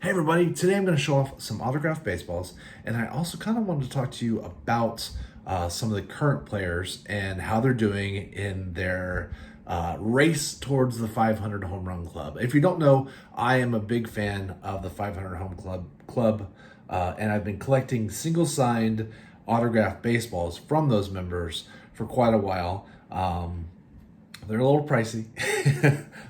Hey everybody, today I'm going to show off some autographed baseballs, and I also kind of wanted to talk to you about some of the current players and how they're doing in their race towards the 500 home run club. If you don't know, I am a big fan of the 500 home club, and I've been collecting single signed autographed baseballs from those members for quite a while. They're a little pricey,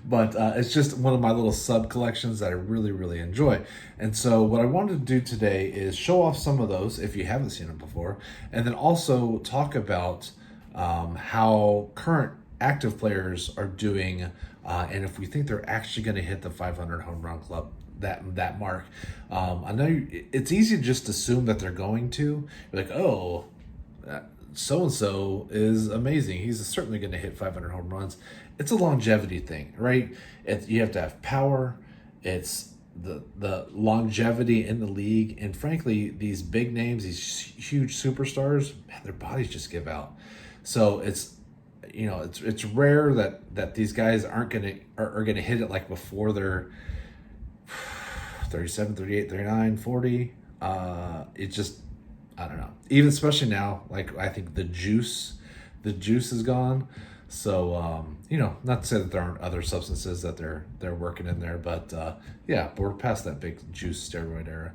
but it's just one of my little sub collections that I really enjoy. And so what I wanted to do today is show off some of those if you haven't seen them before, and then also talk about how current active players are doing, and if we think they're actually going to hit the 500 home run club, that mark. I know it's easy to just assume that they're going to. You're like, oh, so-and-so is amazing. He's certainly going to hit 500 home runs. It's a longevity thing, right? You have to have power. It's the longevity in the league. And frankly, these big names, these huge superstars, man, their bodies just give out. So it's rare that these guys are going to hit it like before they're 37, 38, 39, 40. It just, I don't know. Even especially now, like I think the juice is gone. So not to say that there aren't other substances that they're working in there, but yeah, we're past that big juice steroid era.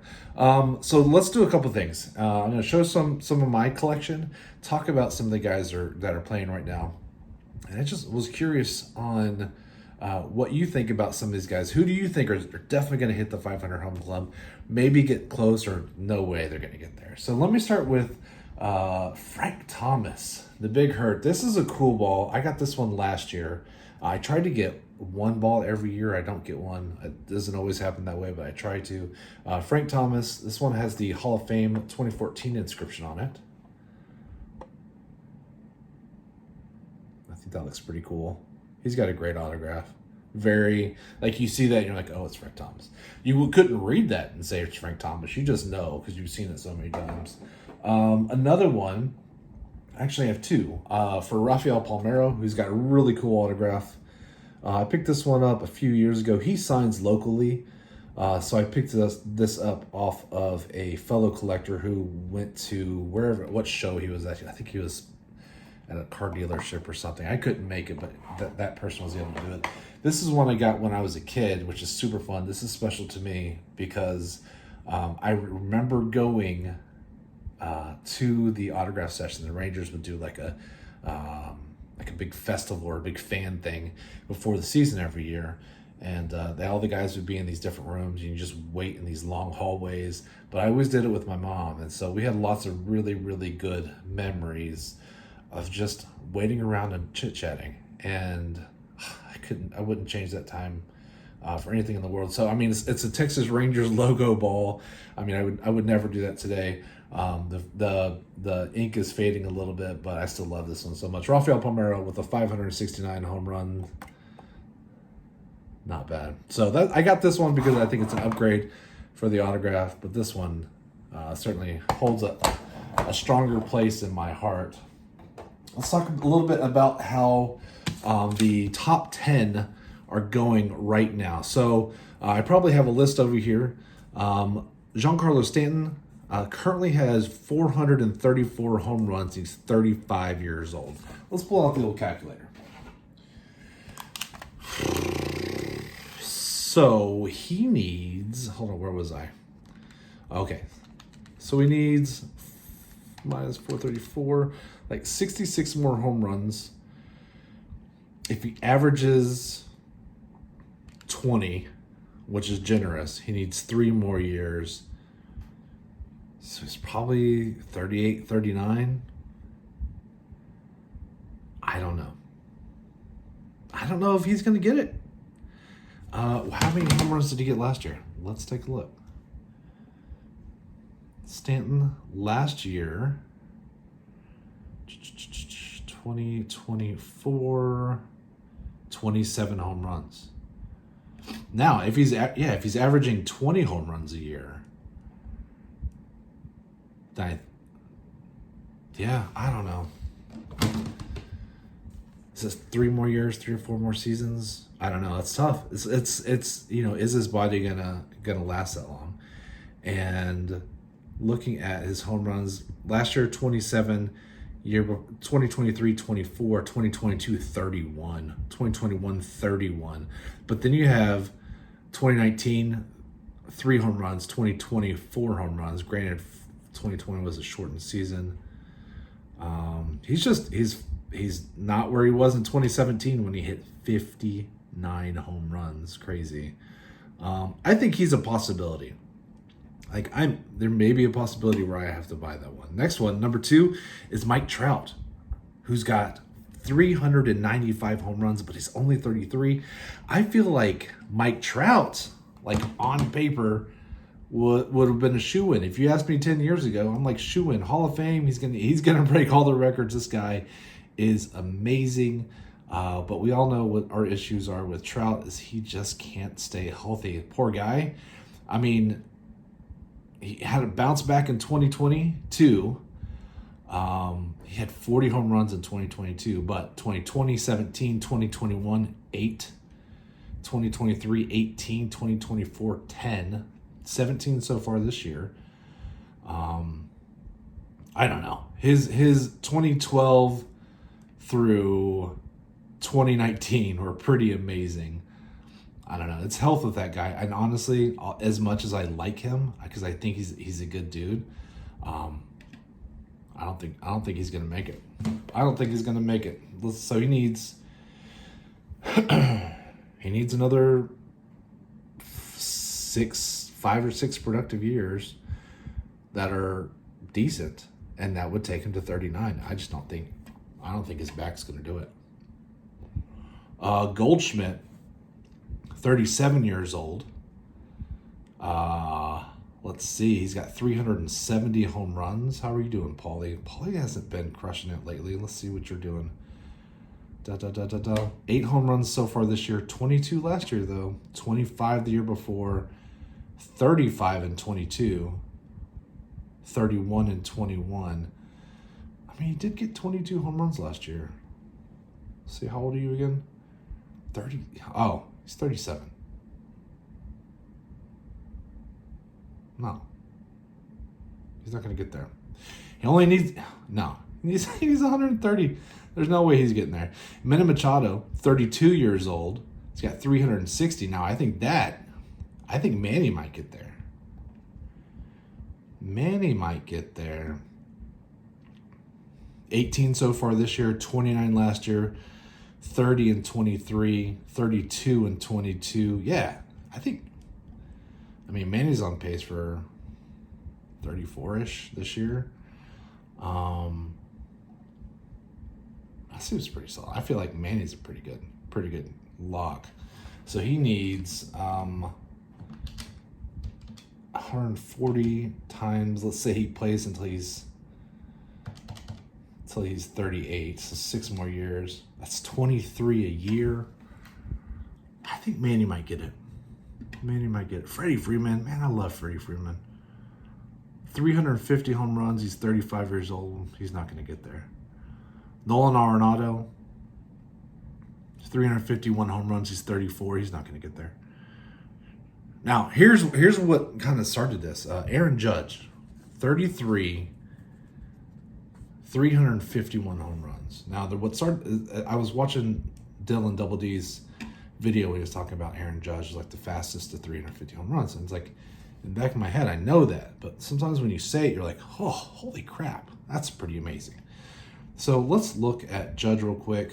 So let's do a couple things. I'm going to show some of my collection, talk about some of the guys that are playing right now, and I just was curious on what you think about some of these guys. Who do you think are definitely going to hit the 500 home club? Maybe get close, or no way they're going to get there. So let me start with Frank Thomas, the Big Hurt. This is a cool ball. I got this one last year. I tried to get one ball every year. I don't get one. It doesn't always happen that way, but I try to. Frank Thomas, this one has the Hall of Fame 2014 inscription on it. I think that looks pretty cool. He's got a great autograph. Very, like, you see that and you're like, oh, it's Frank Thomas. You couldn't read that and say it's Frank Thomas. You just know because you've seen it so many times. Another one, I actually have two, for Rafael Palmeiro, who's got a really cool autograph. I picked this one up a few years ago. He signs locally, so I picked this up off of a fellow collector who went to what show he was at. I think he was at a car dealership or something. I couldn't make it, but that person was able to do it. This is one I got when I was a kid, which is super fun. This is special to me because I remember going to the autograph session. The Rangers would do like a big festival or a big fan thing before the season every year. And all the guys would be in these different rooms. You just wait in these long hallways. But I always did it with my mom. And so we had lots of really good memories of just waiting around and chit-chatting. And I wouldn't change that time for anything in the world. So I mean, it's a Texas Rangers logo ball. I mean, I would never do that today. The ink is fading a little bit, but I still love this one so much. Rafael Palmeiro with a 569 home run. Not bad. So I got this one because I think it's an upgrade for the autograph, but this one certainly holds a stronger place in my heart. Let's talk a little bit about how the top 10 are going right now. So I probably have a list over here. Giancarlo Stanton currently has 434 home runs. He's 35 years old. Let's pull out the old calculator. So he needs, hold on, where was I? Okay. So he needs minus 434, like 66 more home runs. If he averages 20, which is generous, he needs 3 more years. So it's probably 38, 39. I don't know. I don't know if he's going to get it. How many home runs did he get last year? Let's take a look. Stanton last year, 2024, 27 home runs. Now, if he's averaging 20 home runs a year, I don't know. Is this 3 more years, 3 or 4 more seasons? I don't know. It's tough. It's you know, is his body gonna last that long? And looking at his home runs last year, 27, 2023, 24, 2022, 31, 2021, 31. But then you have 2019, 3 home runs, 2020, 4 home runs. Granted, 2020 was a shortened season. He's not where he was in 2017 when he hit 59 home runs. Crazy. I think he's a possibility. There may be a possibility where I have to buy that one. Next one, number 2, is Mike Trout, who's got 395 home runs, but he's only 33. I feel like Mike Trout, like on paper, would have been a shoo-in. If you asked me 10 years ago, I'm like, shoo-in, Hall of Fame. He's gonna break all the records. This guy is amazing. But we all know what our issues are with Trout is he just can't stay healthy. Poor guy. I mean, he had a bounce back in 2022. He had 40 home runs in 2022, but 2020, 17, 2021, 8, 2023, 18, 2024, 10, 17 so far this year. I don't know. His 2012 through 2019 were pretty amazing. I don't know. It's health with that guy. And honestly, as much as I like him, because I think he's a good dude, I don't think he's gonna make it. I don't think he's gonna make it. So he needs another 5 or 6 productive years that are decent, and that would take him to 39. I don't think his back's gonna do it. Goldschmidt, 37 years old. Let's see. He's got 370 home runs. How are you doing, Paulie? Paulie hasn't been crushing it lately. Let's see what you're doing. 8 home runs so far this year. 22 last year, though. 25 the year before. 35 in 22. 31 in 21. I mean, he did get 22 home runs last year. Let's see, how old are you again? 30. Oh, he's 37. No. He's not going to get there. He only needs... No. He's 130. There's no way he's getting there. Manny Machado, 32 years old. He's got 360. Now, I think Manny might get there. Manny might get there. 18 so far this year, 29 last year, 30 and 23, 32 and 22. Yeah, I mean, Manny's on pace for 34-ish this year. That seems pretty solid. I feel like Manny's a pretty good lock. So he needs 140 times. Let's say he plays until he's 38. So 6 more years. That's 23 a year. I think Manny might get it. Freddie Freeman. Man, I love Freddie Freeman. 350 home runs. He's 35 years old. He's not going to get there. Nolan Arenado. 351 home runs. He's 34. He's not going to get there. Now, here's what kind of started this. Aaron Judge, 33, 351 home runs. Now, I was watching Dylan Double D's video when he was talking about Aaron Judge, like the fastest to 350 home runs. And it's like, in the back of my head, I know that. But sometimes when you say it, you're like, oh, holy crap. That's pretty amazing. So let's look at Judge real quick.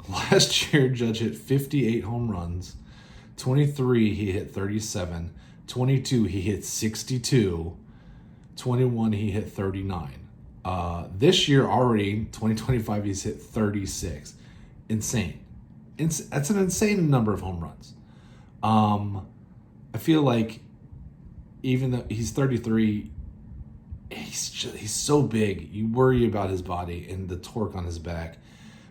Last year, Judge hit 58 home runs. 23, he hit 37. 22, he hit 62. 21, he hit 39. This year already, 2025, he's hit 36. Insane. That's an insane number of home runs. I feel like even though he's 33, he's so big. You worry about his body and the torque on his back.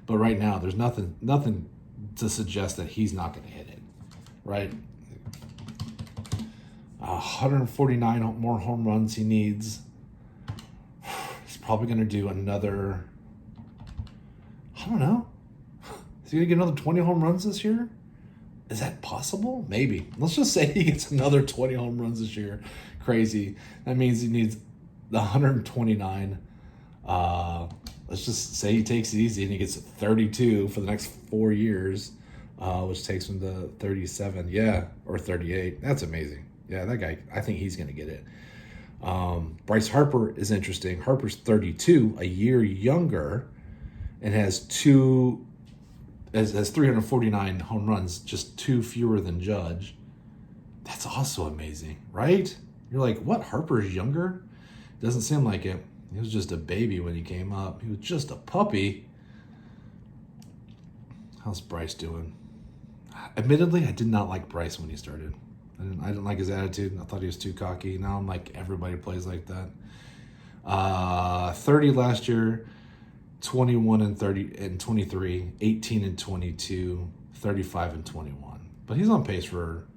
But right now, there's nothing to suggest that he's not going to hit it. Right? 149 more home runs he needs. He's probably going to do another I don't know. Is he going to get another 20 home runs this year? Is that possible? Maybe. Let's just say he gets another 20 home runs this year. Crazy. That means he needs the 129. Let's just say he takes it easy and he gets 32 for the next 4 years, which takes him to 37. Yeah, or 38. That's amazing. Yeah, that guy, I think he's going to get it. Bryce Harper is interesting. Harper's 32, a year younger, and has 349 home runs, just 2 fewer than Judge. That's also amazing, right? You're like, what? Harper's younger? Doesn't seem like it. He was just a baby when he came up. He was just a puppy. How's Bryce doing? Admittedly, I did not like Bryce when he started. I didn't like his attitude. I thought he was too cocky. Now I'm like, everybody plays like that. 30 last year, 21 and 30 and 23, 18 and 22, 35 and 21. But he's on pace for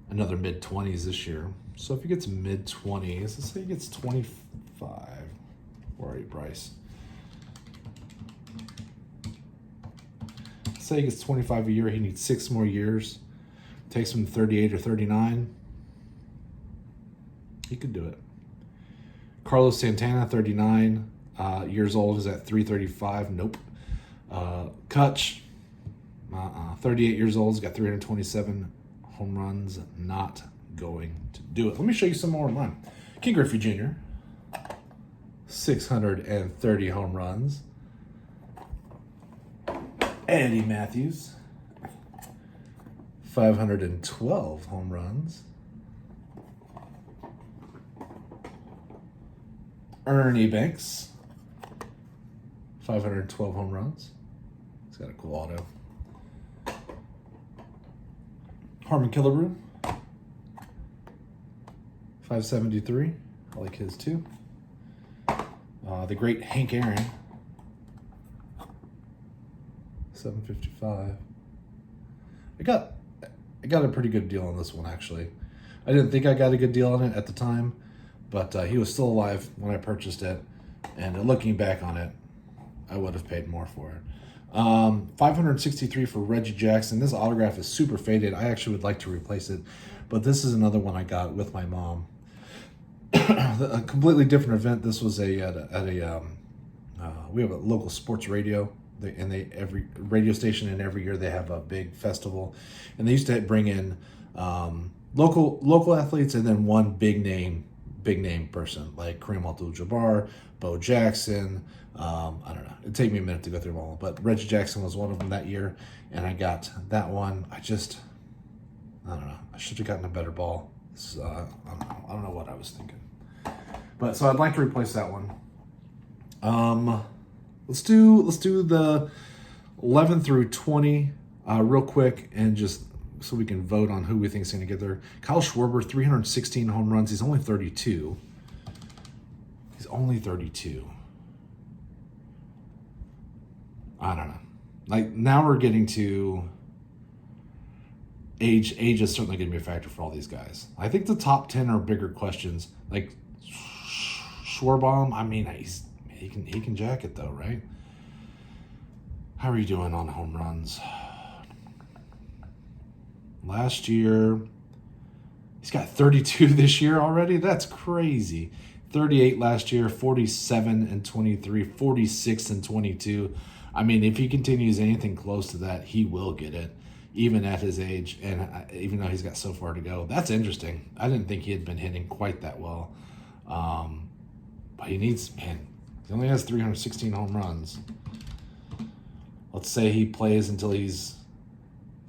another mid-20s this year. So if he gets mid-20s, let's say he gets 25. Where are you, Bryce? Let's say he gets 25 a year. He needs 6 more years. Takes him 38 or 39. He could do it. Carlos Santana, 39 years old, is at 335. Nope. Kutch, 38 years old, has got 327 home runs. Not going to do it. Let me show you some more of mine. King Griffey Jr., 630 home runs. Eddie Matthews, 512 home runs. Ernie Banks, 512 home runs. He's got a cool auto. Harmon Killebrew, 573. I like his too. The great Hank Aaron, 755. I got a pretty good deal on this one, actually. I didn't think I got a good deal on it at the time, but he was still alive when I purchased it. And looking back on it, I would have paid more for it. 563 for Reggie Jackson. This autograph is super faded. I actually would like to replace it, but this is another one I got with my mom. A completely different event. This was we have a local sports radio. Every radio station, and every year they have a big festival, and they used to bring in local athletes and then one big name person like Kareem Abdul-Jabbar, Bo Jackson. I don't know. It'd take me a minute to go through them all, but Reggie Jackson was one of them that year, and I got that one. I don't know. I should have gotten a better ball. I don't know what I was thinking, but so I'd like to replace that one. Let's do the 11 through 20 real quick, and just so we can vote on who we think is going to get there. Kyle Schwarber, 316 home runs. He's only 32. I don't know. Like, now we're getting to age. Age is certainly going to be a factor for all these guys. I think the top 10 are bigger questions. Like Schwarbaum, I mean, he can jack it though, right? How are you doing on home runs? Last year, he's got 32 this year already. That's crazy. 38 last year, 47 and 23, 46 and 22. I mean, if he continues anything close to that, he will get it, even at his age, and even though he's got so far to go. That's interesting. I didn't think he had been hitting quite that well. But he only has 316 home runs. Let's say he plays until he's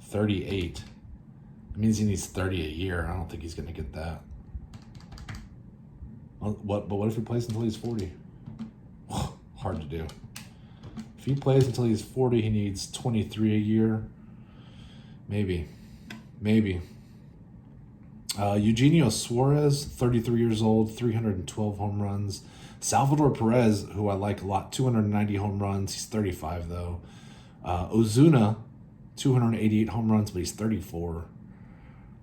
38. It means he needs 30 a year. I don't think he's going to get that. But what if he plays until he's 40? Hard to do. If he plays until he's 40, he needs 23 a year. Maybe. Eugenio Suarez, 33 years old, 312 home runs. Salvador Perez, who I like a lot, 290 home runs. He's 35, though. Ozuna, 288 home runs, but he's 34.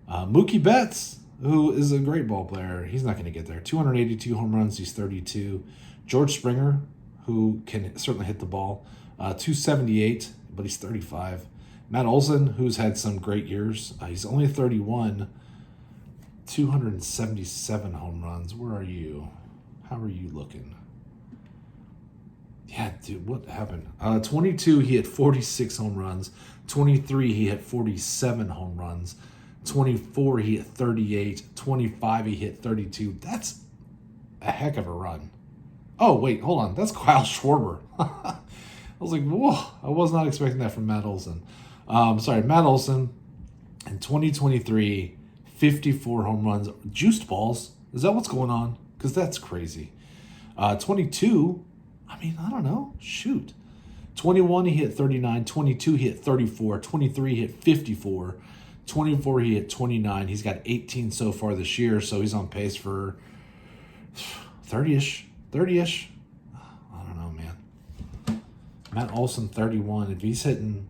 Mookie Betts, who is a great ball player, he's not going to get there. 282 home runs, he's 32. George Springer, who can certainly hit the ball, 278, but he's 35. Matt Olson, who's had some great years. He's only 31. 277 home runs. Where are you? How are you looking? Yeah, dude, what happened? 22, he hit 46 home runs. 23, he hit 47 home runs. 24, he hit 38. 25, he hit 32. That's a heck of a run. Oh, wait, hold on. That's Kyle Schwarber. I was like, whoa, I was not expecting that from Matt Olson. Matt Olson in 2023, 54 home runs. Juiced balls. Is that what's going on? Because that's crazy. 22, I mean, I don't know. Shoot. 21, he hit 39. 22, he hit 34. 23, he hit 54. 24, he hit 29. He's got 18 so far this year, so he's on pace for 30-ish. 30-ish. I don't know, man. Matt Olson, 31. If he's hitting,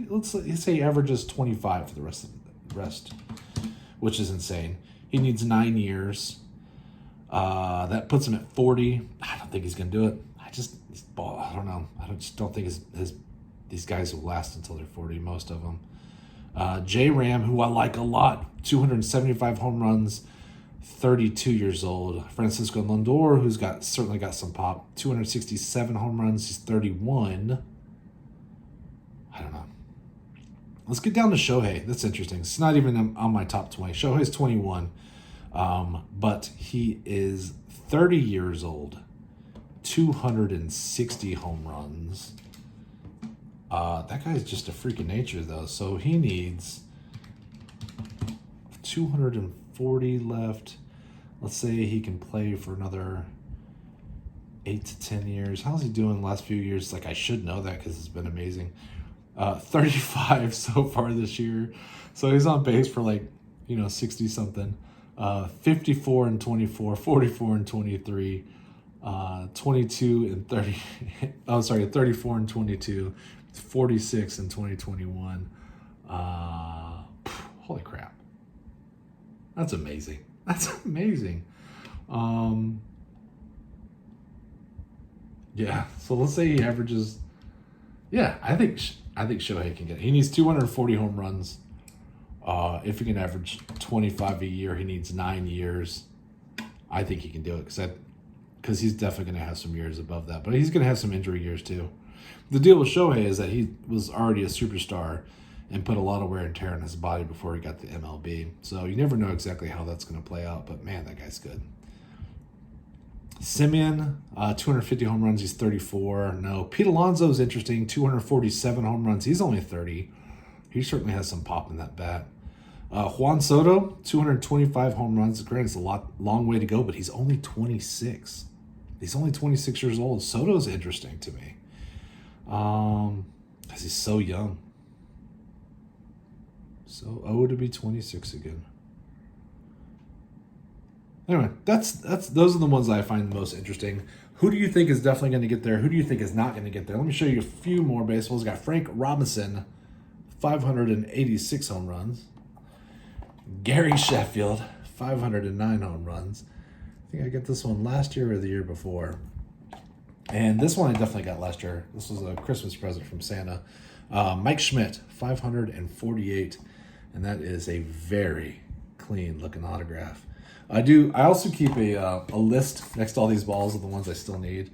let's say he averages 25 for the rest, which is insane. He needs 9 years. That puts him at 40. I don't think he's going to do it. I don't know. I just don't think these guys will last until they're 40, most of them. J. Ram, who I like a lot, 275 home runs, 32 years old. Francisco Lindor, who's certainly got some pop, 267 home runs, he's 31. I don't know. Let's get down to Shohei. That's interesting. It's not even on my top 20. Shohei's 21, but he is 30 years old, 260 home runs. That guy's just a freak of nature, though. So he needs 240 left. Let's say he can play for another 8 to 10 years. How's he doing the last few years? Like, I should know that because it's been amazing. 35 so far this year. So he's on pace for 60-something. 54 and 24, 44 and 23, 22 and 30. 34 and 22. 46 in 2021. Holy crap. That's amazing. That's amazing. Yeah, so let's say he averages. Yeah, I think Shohei can get it. He needs 240 home runs. If he can average 25 a year, he needs 9 years. I think he can do it because he's definitely going to have some years above that. But he's going to have some injury years too. The deal with Shohei is that he was already a superstar and put a lot of wear and tear on his body before he got the MLB. So you never know exactly how that's going to play out. But, man, that guy's good. Simeon, 250 home runs. He's 34. No. Pete Alonso's interesting. 247 home runs. He's only 30. He certainly has some pop in that bat. Juan Soto, 225 home runs. Granted, it's a long way to go, but he's only 26. He's only 26 years old. Soto's interesting to me. Because he's so young. So old to be 26 again. Anyway, those are the ones that I find the most interesting. Who do you think is definitely going to get there? Who do you think is not going to get there? Let me show you a few more baseballs. We got Frank Robinson, 586 home runs. Gary Sheffield, 509 home runs. I think I got this one last year or the year before. And this one I definitely got last year. This was a Christmas present from Santa. Mike Schmidt, 548. And that is a very clean looking autograph. I also keep a list next to all these balls of the ones I still need.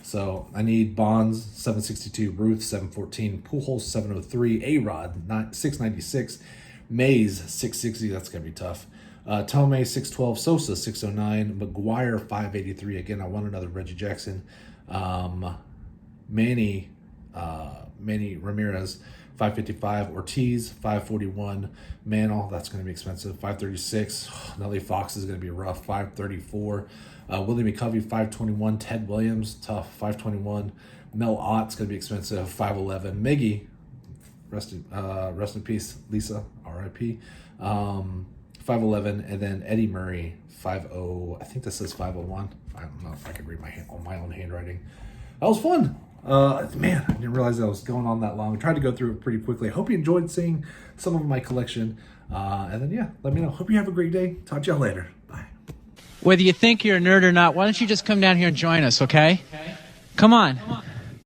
So I need Bonds, 762, Ruth, 714, Pujols, 703, A-Rod, 696, Mays, 660, that's going to be tough. Tomei, 612, Sosa, 609, McGuire, 583. Again, I want another Reggie Jackson. Manny Ramirez, 555. Ortiz, 541. Mantle, that's going to be expensive, 536. Nelly Fox is going to be rough, 534. Willie McCovey, 521. Ted Williams, tough, 521. Mel Ott's going to be expensive, 511. Miggy, rest in peace, Lisa, R.I.P. 511, and then Eddie Murray, 50. I think this says 501. I don't know if I could read my own handwriting. That was fun. Man, I didn't realize I was going on that long. I tried to go through it pretty quickly. I hope you enjoyed seeing some of my collection. And then, yeah, let me know. Hope you have a great day. Talk to y'all later. Bye. Whether you think you're a nerd or not, why don't you just come down here and join us, okay? Come on.